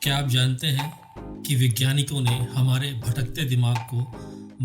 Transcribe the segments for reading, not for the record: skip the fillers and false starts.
क्या आप जानते हैं कि वैज्ञानिकों ने हमारे भटकते दिमाग को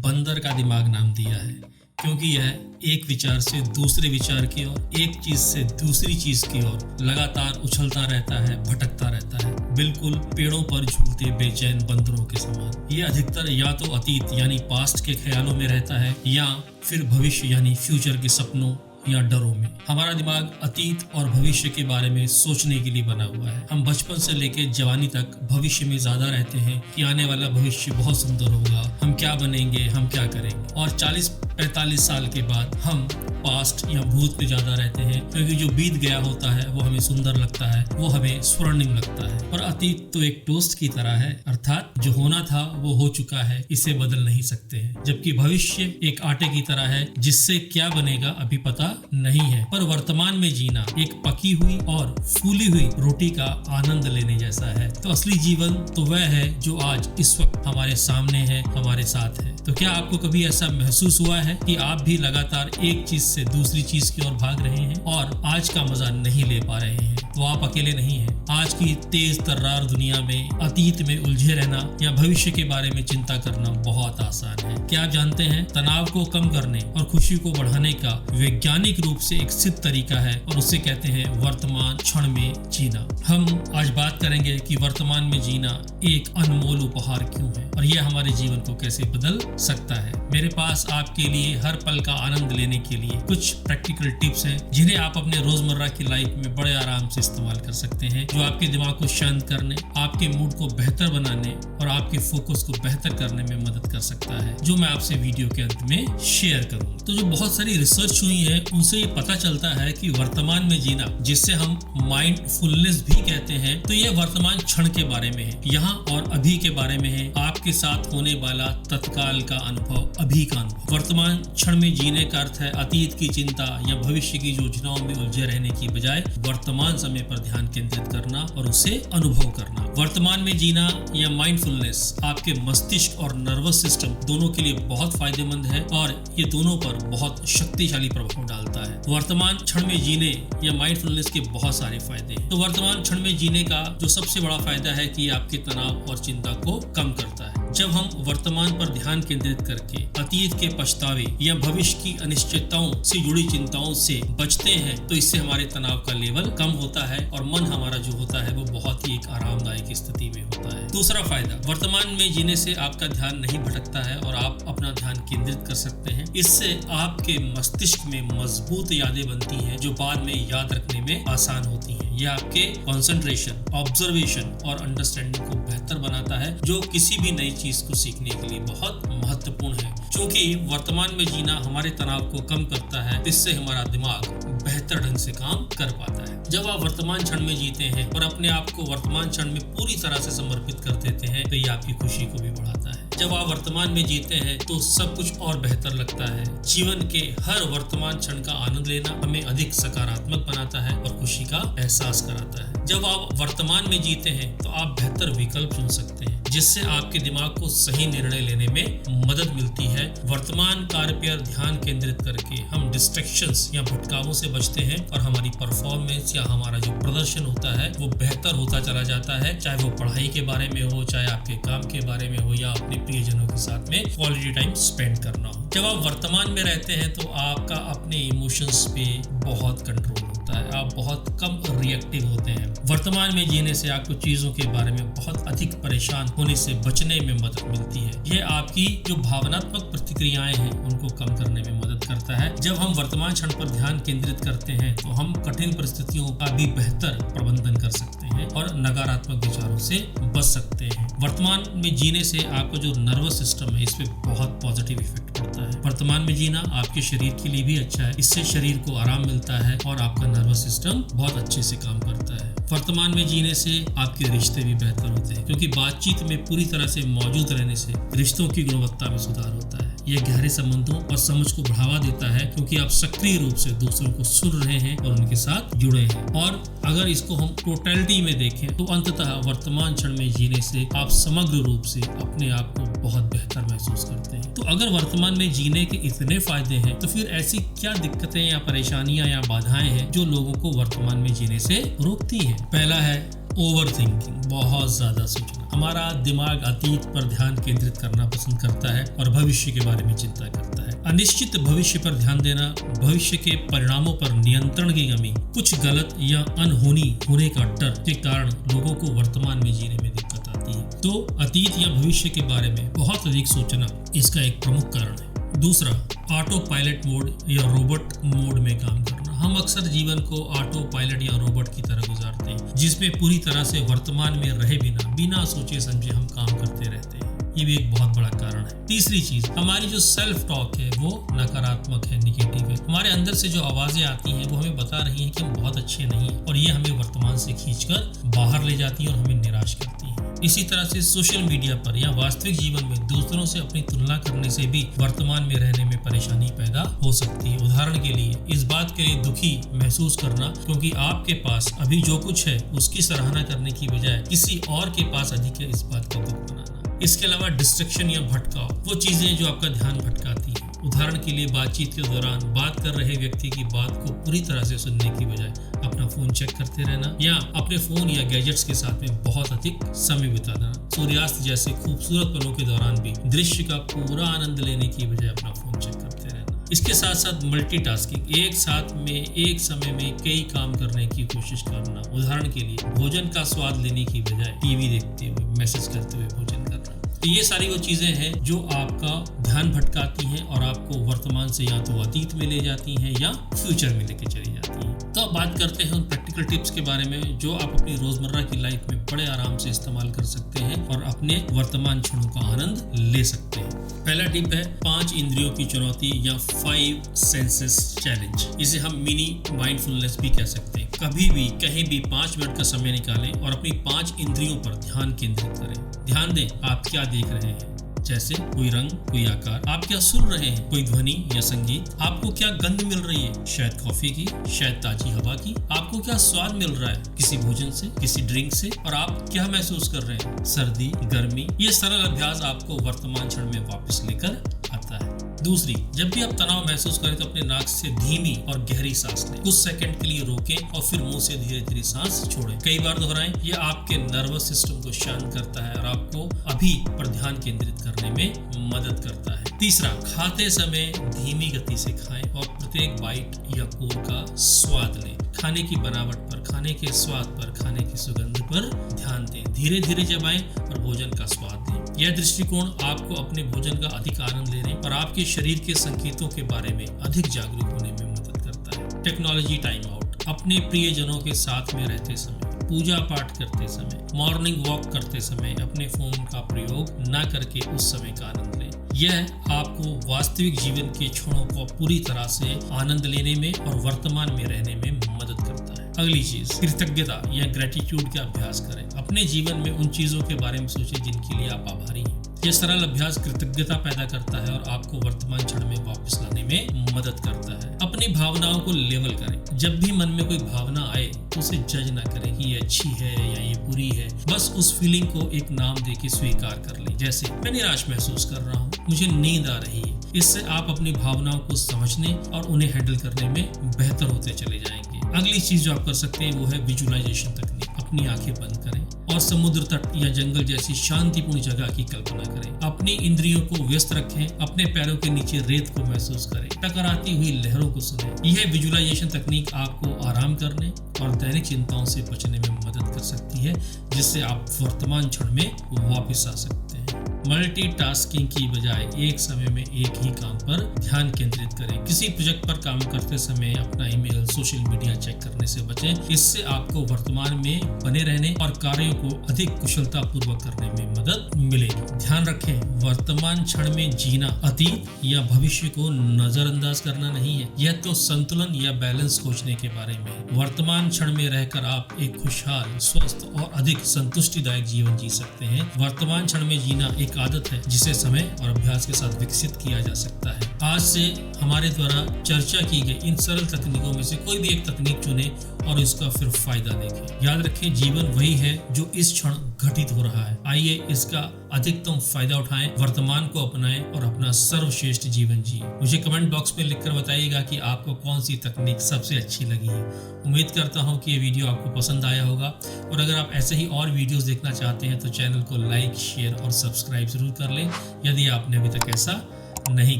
बंदर का दिमाग नाम दिया है, क्योंकि यह एक विचार से दूसरे विचार की ओर, एक चीज से दूसरी चीज की ओर लगातार उछलता रहता है, भटकता रहता है, बिल्कुल पेड़ों पर झूलते बेचैन बंदरों के समान। ये अधिकतर या तो अतीत यानी पास्ट के ख्यालों में रहता है या फिर भविष्य यानी फ्यूचर के सपनों या डरों में। हमारा दिमाग अतीत और भविष्य के बारे में सोचने के लिए बना हुआ है। हम बचपन से लेकर जवानी तक भविष्य में ज्यादा रहते हैं कि आने वाला भविष्य बहुत सुंदर होगा, हम क्या बनेंगे, हम क्या करेंगे। और 40-45 साल के बाद हम पास्ट या भूत में ज्यादा रहते हैं, क्योंकि जो बीत गया होता है वो हमें सुंदर लगता है, वो हमें स्वर्णिम लगता है। और अतीत तो एक टोस्ट की तरह है, अर्थात जो होना था वो हो चुका है, इसे बदल नहीं सकते हैं। जबकि भविष्य एक आटे की तरह है, जिससे क्या बनेगा अभी पता नहीं है। पर वर्तमान में जीना एक पकी हुई और फूली हुई रोटी का आनंद लेने जैसा है। तो असली जीवन तो वह है जो आज इस वक्त हमारे सामने है, हमारे साथ है। तो क्या आपको कभी ऐसा महसूस हुआ है कि आप भी लगातार एक चीज से दूसरी चीज की ओर भाग रहे हैं और आज का मजा नहीं ले पा रहे हैं? तो आप अकेले नहीं हैं। आज की तेज तर्रार दुनिया में अतीत में उलझे रहना या भविष्य के बारे में चिंता करना बहुत आसान है। क्या आप जानते हैं, तनाव को कम करने और खुशी को बढ़ाने का वैज्ञानिक रूप से एक सिद्ध तरीका है और उसे कहते हैं वर्तमान क्षण में जीना। हम आज बात करेंगे कि वर्तमान में जीना एक अनमोल उपहार क्यों है और यह हमारे जीवन को कैसे बदल सकता है। मेरे पास आपके लिए हर पल का आनंद लेने के लिए कुछ प्रैक्टिकल टिप्स हैं, जिन्हें आप अपने रोजमर्रा की लाइफ में बड़े आराम से इस्तेमाल कर सकते हैं, जो आपके दिमाग को शांत करने, आपके मूड को बेहतर बनाने और आपके फोकस को बेहतर करने में मदद कर सकता है, जो मैं आपसे वीडियो के अंत में शेयर करूँ। तो जो बहुत सारी रिसर्च हुई है, उनसे ये पता चलता है कि वर्तमान में जीना, जिससे हम माइंडफुलनेस भी कहते हैं, तो यह वर्तमान क्षण के बारे में है, यहाँ और अभी के बारे में है, आपके साथ होने वाला तत्काल का अनुभव, अभी का अनुभव। वर्तमान क्षण में जीने का अर्थ है अतीत की चिंता या भविष्य की योजनाओं में उलझे रहने की बजाय वर्तमान समय पर ध्यान केंद्रित करना और उसे अनुभव करना। वर्तमान में जीना या माइंडफुलनेस आपके मस्तिष्क और नर्वस सिस्टम दोनों के लिए बहुत फायदेमंद है और ये दोनों पर बहुत शक्तिशाली प्रभाव डालता है। वर्तमान क्षण में जीने या माइंडफुलनेस के बहुत सारे फायदे हैं। तो वर्तमान क्षण में जीने का जो सबसे बड़ा फायदा है कि ये आपके तनाव और चिंता को कम करता है। जब हम वर्तमान पर ध्यान केंद्रित करके अतीत के पछतावे या भविष्य की अनिश्चितताओं से जुड़ी चिंताओं से बचते हैं, तो इससे हमारे तनाव का लेवल कम होता है और मन हमारा जो होता है वो बहुत ही एक आरामदायक स्थिति में होता है। दूसरा फायदा, वर्तमान में जीने से आपका ध्यान नहीं भटकता है और आप अपना ध्यान केंद्रित कर सकते हैं। इससे आपके मस्तिष्क में मजबूत यादें बनती हैं, जो बाद में याद रखने में आसान होती हैं। यह आपके कंसंट्रेशन, ऑब्जर्वेशन और अंडरस्टैंडिंग को बेहतर बनाता है, जो किसी भी नई चीज को सीखने के लिए बहुत महत्वपूर्ण है। क्योंकि वर्तमान में जीना हमारे तनाव को कम करता है, इससे हमारा दिमाग बेहतर ढंग से काम कर पाता है। जब आप वर्तमान क्षण में जीते हैं और अपने आप को वर्तमान क्षण में पूरी तरह से समर्पित कर देते हैं, तो ये आपकी खुशी को भी बढ़ाता है। जब आप वर्तमान में जीते हैं तो सब कुछ और बेहतर लगता है। जीवन के हर वर्तमान क्षण का आनंद लेना हमें अधिक सकारात्मक बनाता है और खुशी का एहसास कराता है। जब आप वर्तमान में जीते हैं तो आप बेहतर विकल्प चुन सकते हैं, जिससे आपके दिमाग को सही निर्णय लेने में मदद मिलती है। वर्तमान कार्य पर ध्यान केंद्रित करके हम डिस्ट्रैक्शंस या भटकावों से बचते हैं और हमारी परफॉर्मेंस या हमारा जो प्रदर्शन होता है वो बेहतर होता चला जाता है, चाहे वो पढ़ाई के बारे में हो, चाहे आपके काम के बारे में हो या अपने प्रियजनों के साथ में क्वालिटी टाइम स्पेंड करना हो। जब आप वर्तमान में रहते हैं तो आपका अपने इमोशंस पे बहुत कंट्रोल होता है, आप बहुत कम रिएक्टिव होते हैं। वर्तमान में जीने से आपको चीजों के बारे में बहुत अधिक परेशान होने से बचने में मदद मिलती है। यह आपकी जो भावनात्मक प्रतिक्रियाएं हैं उनको कम करने में मदद करता है। जब हम वर्तमान क्षण पर ध्यान केंद्रित करते हैं तो हम कठिन परिस्थितियों का भी बेहतर प्रबंधन कर सकते हैं और नकारात्मक विचारों से बच सकते हैं। वर्तमान में जीने से आपका जो नर्वस सिस्टम है, इस पे बहुत पॉजिटिव इफेक्ट पड़ता है। वर्तमान में जीना आपके शरीर के लिए भी अच्छा है, इससे शरीर को आराम मिलता है और आपका नर्वस सिस्टम बहुत अच्छे से काम करता है। वर्तमान में जीने से आपके रिश्ते भी बेहतर होते हैं, क्योंकि बातचीत में पूरी तरह से मौजूद रहने से रिश्तों की गुणवत्ता में सुधार होता है। यह गहरे संबंधों और समझ को बढ़ावा देता है, क्योंकि आप सक्रिय रूप से दूसरों को सुन रहे हैं और उनके साथ जुड़े हैं। और अगर इसको हम टोटलिटी में देखें तो अंततः वर्तमान क्षण में जीने से आप समग्र रूप से अपने आप को बहुत बेहतर महसूस करते हैं। तो अगर वर्तमान में जीने के इतने फायदे हैं, तो फिर ऐसी क्या दिक्कतें या परेशानियां या बाधाएं हैं जो लोगों को वर्तमान में जीने से रोकती हैं? पहला है ओवर थिंकिंग, बहुत ज्यादा सोचना। हमारा दिमाग अतीत पर ध्यान केंद्रित करना पसंद करता है और भविष्य के बारे में चिंता करता है। अनिश्चित भविष्य पर ध्यान देना, भविष्य के परिणामों पर नियंत्रण की कमी, कुछ गलत या अनहोनी होने का डर के कारण लोगों को वर्तमान में जीने में दिक्कत आती है। तो अतीत या भविष्य के बारे में बहुत अधिक सोचना इसका एक प्रमुख कारण है। दूसरा, ऑटो पायलट मोड या रोबोट मोड में काम करना। हम अक्सर जीवन को ऑटो पायलट या रोबोट की तरह गुजारते हैं, जिसमें पूरी तरह से वर्तमान में रहे बिना सोचे समझे हम काम करते रहते हैं। ये भी एक बहुत बड़ा कारण है। तीसरी चीज, हमारी जो सेल्फ टॉक है वो नकारात्मक है, निगेटिव है। हमारे अंदर से जो आवाजें आती हैं वो हमें बता रही हैं कि हम बहुत अच्छे नहीं हैं, और ये हमें वर्तमान से खींचकर बाहर ले जाती हैं और हमें निराश करती हैं। इसी तरह से सोशल मीडिया पर या वास्तविक जीवन में दूसरों से अपनी तुलना करने से भी वर्तमान में रहने में परेशानी पैदा हो सकती है। उदाहरण के लिए, इस बात के लिए दुखी महसूस करना क्योंकि आपके पास अभी जो कुछ है उसकी सराहना करने की बजाय किसी और के पास अधिक है, इस बात का दुख मनाना। इसके अलावा डिस्ट्रैक्शन या भटकाव, वो चीजें जो आपका ध्यान भटकाती हैं। उदाहरण के लिए, बातचीत के दौरान बात कर रहे व्यक्ति की बात को पूरी तरह से सुनने की बजाय अपना फोन चेक करते रहना, या अपने फोन या गैजेट्स के साथ में बहुत अधिक समय बिताना। सूर्यास्त जैसे खूबसूरत पलों के दौरान भी दृश्य का पूरा आनंद लेने की बजाय अपना फोन चेक करते रहना। इसके साथ साथ मल्टीटास्किंग, एक साथ में एक समय में कई काम करने की कोशिश करना। उदाहरण के लिए, भोजन का स्वाद लेने की बजाय टीवी देखते हुए, मैसेज करते हुए भोजन करना। तो ये सारी वो चीजें हैं जो आपका ध्यान भटकाती हैं और आपको वर्तमान से या तो अतीत में ले जाती हैं या फ्यूचर में लेके चली जाती हैं। तो अब बात करते हैं उन प्रैक्टिकल टिप्स के बारे में जो आप अपनी रोजमर्रा की लाइफ में बड़े आराम से इस्तेमाल कर सकते हैं और अपने वर्तमान क्षणों का आनंद ले सकते हैं। पहला टिप है 5 इंद्रियों की चुनौती या 5 सेंसेस चैलेंज। इसे हम मिनी माइंडफुलनेस भी कह सकते हैं। कभी भी कहीं भी 5 मिनट का समय निकालें और अपनी 5 इंद्रियों पर ध्यान केंद्रित करें। ध्यान दें आप क्या देख रहे हैं, जैसे कोई रंग, कोई आकार। आप क्या सुन रहे हैं, कोई ध्वनि या संगीत। आपको क्या गंध मिल रही है, शायद कॉफी की, शायद ताजी हवा की। आपको क्या स्वाद मिल रहा है, किसी भोजन से, किसी ड्रिंक से। और आप क्या महसूस कर रहे हैं, सर्दी, गर्मी। ये सरल अभ्यास आपको वर्तमान क्षण में वापस लेकर आता है। दूसरी, जब भी आप तनाव महसूस करें तो अपने नाक से धीमी और गहरी सांस लें। कुछ सेकंड के लिए रोकें और फिर मुंह से धीरे धीरे सांस छोड़ें। कई बार दोहराएं। यह आपके नर्वस सिस्टम को शांत करता है और आपको अभी पर ध्यान केंद्रित करने में मदद करता है। तीसरा, खाते समय धीमी गति से खाएं और प्रत्येक बाइट या कोर का स्वाद लें। खाने की बनावट पर, खाने के स्वाद पर, खाने की सुगंध पर ध्यान दें। धीरे धीरे चबाएं और भोजन का स्वाद लें। यह दृष्टिकोण आपको अपने भोजन का अधिक आनंद लेने और आपके शरीर के संकेतों के बारे में अधिक जागरूक होने में मदद करता है। टेक्नोलॉजी टाइम आउट, अपने प्रियजनों के साथ में रहते समय, पूजा पाठ करते समय, मॉर्निंग वॉक करते समय अपने फोन का प्रयोग न करके उस समय का आनंद लें। यह आपको वास्तविक जीवन के क्षणों को पूरी तरह से आनंद लेने में और वर्तमान में रहने में मदद करता है। अगली चीज, कृतज्ञता या ग्रेटिट्यूड का अभ्यास करें। अपने जीवन में उन चीजों के बारे में सोचें जिनके लिए आप आभारी हैं। यह सरल अभ्यास कृतज्ञता पैदा करता है और आपको वर्तमान क्षण में वापस लाने में मदद करता है। अपनी भावनाओं को लेवल करें। जब भी मन में कोई भावना आए तो उसे जज ना करें कि ये अच्छी है या ये बुरी है। बस उस फीलिंग को एक नाम देके स्वीकार कर लें। जैसे, मैं निराश महसूस कर रहा हूँ, मुझे नींद आ रही है। इससे आप अपनी भावनाओं को समझने और उन्हें हैंडल करने में बेहतर होते चले जाएंगे। अगली चीज जो आप कर सकते हैं वो है विजुअलाइजेशन तकनीक। अपनी आंखें बंद करें और समुद्र तट या जंगल जैसी शांतिपूर्ण जगह की कल्पना करें। अपनी इंद्रियों को व्यस्त रखें। अपने पैरों के नीचे रेत को महसूस करें, टकराती हुई लहरों को सुनें। यह विजुअलाइजेशन तकनीक आपको आराम करने और दैनिक चिंताओं से बचने में मदद कर सकती है, जिससे आप वर्तमान क्षण में वापस आ सकते हैं। मल्टीटास्किंग की बजाय एक समय में एक ही काम पर ध्यान केंद्रित करें। किसी प्रोजेक्ट पर काम करते समय अपना ईमेल, सोशल मीडिया चेक करने से बचें। इससे आपको वर्तमान में बने रहने और कार्यों को अधिक कुशलता पूर्वक करने में मदद मिलेगी। ध्यान रखें, वर्तमान क्षण में जीना अतीत या भविष्य को नजरअंदाज करना नहीं है। यह तो संतुलन या बैलेंस खोजने के बारे में है। वर्तमान क्षण में रहकर आप एक खुशहाल, स्वस्थ और अधिक संतुष्टिदायक जीवन जी सकते हैं। वर्तमान क्षण में जीना एक आदत है जिसे समय और अभ्यास के साथ विकसित किया जा सकता है। आज से हमारे द्वारा चर्चा की गई इन सरल तकनीकों में से कोई भी एक तकनीक चुनें और इसका फिर फायदा देखें। याद रखें, जीवन वही है जो इस क्षण घटित हो रहा है। आइए इसका अधिकतम फायदा उठाएं, वर्तमान को अपनाएं और अपना सर्वश्रेष्ठ जीवन जिए। मुझे कमेंट बॉक्स में लिखकर बताइएगा कि आपको कौन सी तकनीक सबसे अच्छी लगी है। उम्मीद करता हूं कि ये वीडियो आपको पसंद आया होगा, और अगर आप ऐसे ही और वीडियोस देखना चाहते हैं तो चैनल को लाइक, शेयर और सब्सक्राइब जरूर कर लें यदि आपने अभी तक ऐसा नहीं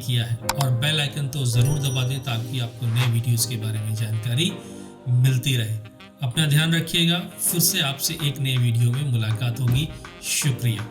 किया है, और बेल आइकन तो ज़रूर दबा दें ताकि आपको नए वीडियोस के बारे में जानकारी मिलती रहे। अपना ध्यान रखिएगा। फिर से आपसे एक नए वीडियो में मुलाकात होगी। शुक्रिया।